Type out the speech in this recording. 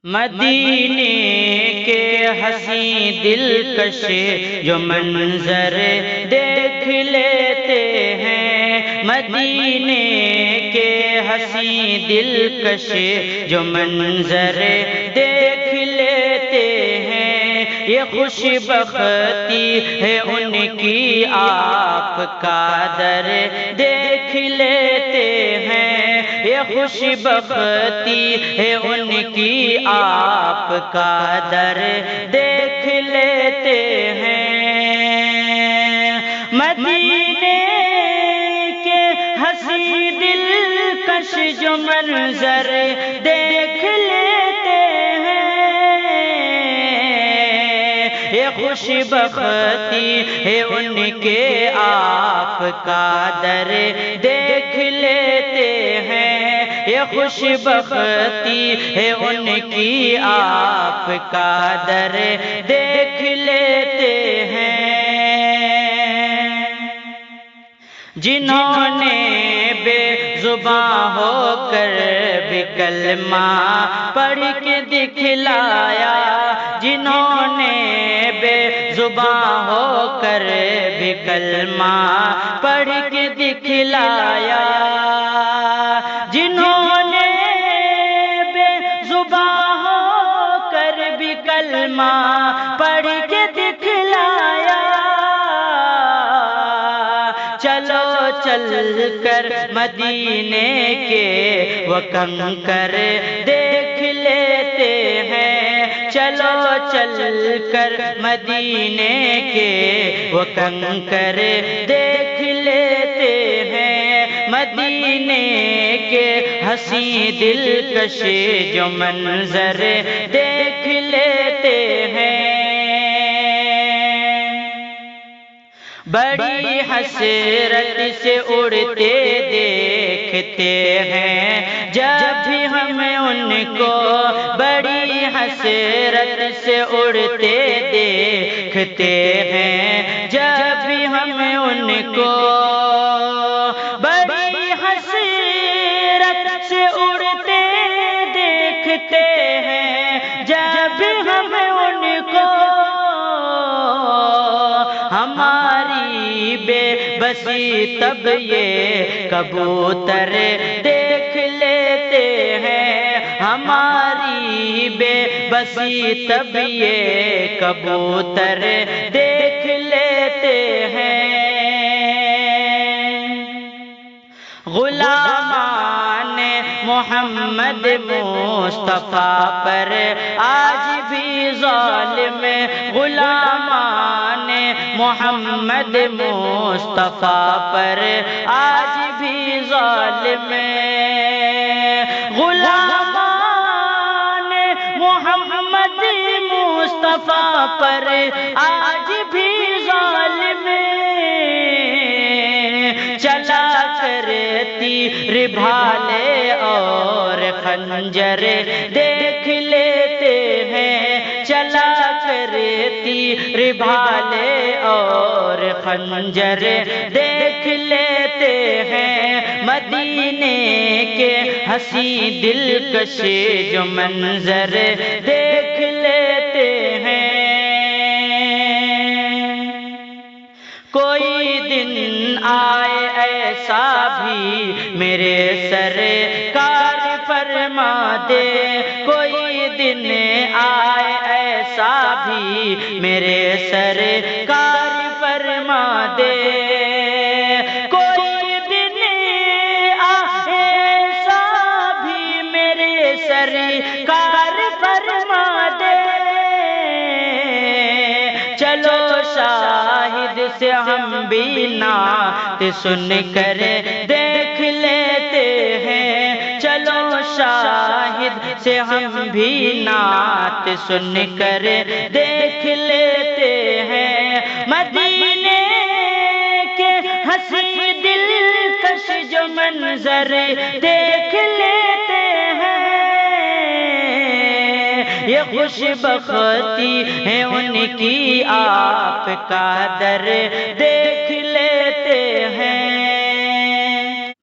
مدینے کے حسین دلکش جو منظر دیکھ لیتے ہیں، مدینے کے حسین دلکش جو منظر دیکھ لیتے ہیں، یہ خوش بختی ہے ان کی آپ کا در دیکھ لیتے ہیں، یہ خوش بختی ہے ان کی آپ کا در دیکھ لیتے ہیں۔ مدینے کے حسین دلکش جو منظر دیکھ لیتے ہیں، یہ خوش بختی ہے ان کے آپ کا در دیکھ لیتے ہیں، یہ خوش بختی ہے ان کی آپ کا در دیکھ لیتے ہیں۔ جنہوں نے بے زباں ہو کر بھی کلمہ پڑھ کے دکھلایا، جنہوں نے بے زباں ہو کر بھی کلمہ پڑھ کے دکھلایا، جنہوں نے بے زباں ہو کر بھی کلمہ پڑھ کے دکھلایا، چلو چل کر مدینے کے وہ کنکر دیکھ لیتے ہیں، چلو چل کر مدینے کے وہ کنکر دیکھ لیتے ہیں، مدینے کے حسین دلکش جو منظر دیکھ لیتے ہیں۔ بڑی حسرت سے اڑتے دیکھتے ہیں جب بھی ہم ان کو، بڑی حسرت سے اڑتے دیکھتے ہیں جب بھی ہم ان کو، بڑی حسرت سے اڑتے دیکھتے ہیں جب بھی ہم ان کو، ہماری بے بسی تب یہ کبوتر دیکھ لیتے ہیں، ہماری بے بسی تب یہ کبوتر دیکھ لیتے ہیں۔ غلامان محمد مصطفیٰ پر آج بھی ظالم، غلامان محمد مصطفیٰ پر آج بھی ظالم، غلامان محمد مصطفیٰ پر آج بھی ظالم، چلا کرتی ربھالے اور خنجر دیکھ لیتے ہیں، چلا کرتی ربھالے اور خنجر دیکھ لیتے ہیں، مدینے کے حسین دلکش جو منظر دیکھ لیتے ہیں۔ کوئی دن آئے ایسا بھی میرے سرکار فرما دے، کوئی دن آئے ایسا بھی میرے سرکار فرما دے، کوئی دن آئے ایسا بھی میرے سرکار فرما دے، چلو شاہد سے ہم بھی نعت سن کر دیکھ لیتے ہیں، چلو شاہد سے ہم بھی نعت سن کر دیکھ لیتے ہیں، مدینے کے حسین دلکش جو منظر دیکھ لیتے ہیں، یہ خوش بختی ہے ان کی آپ کا در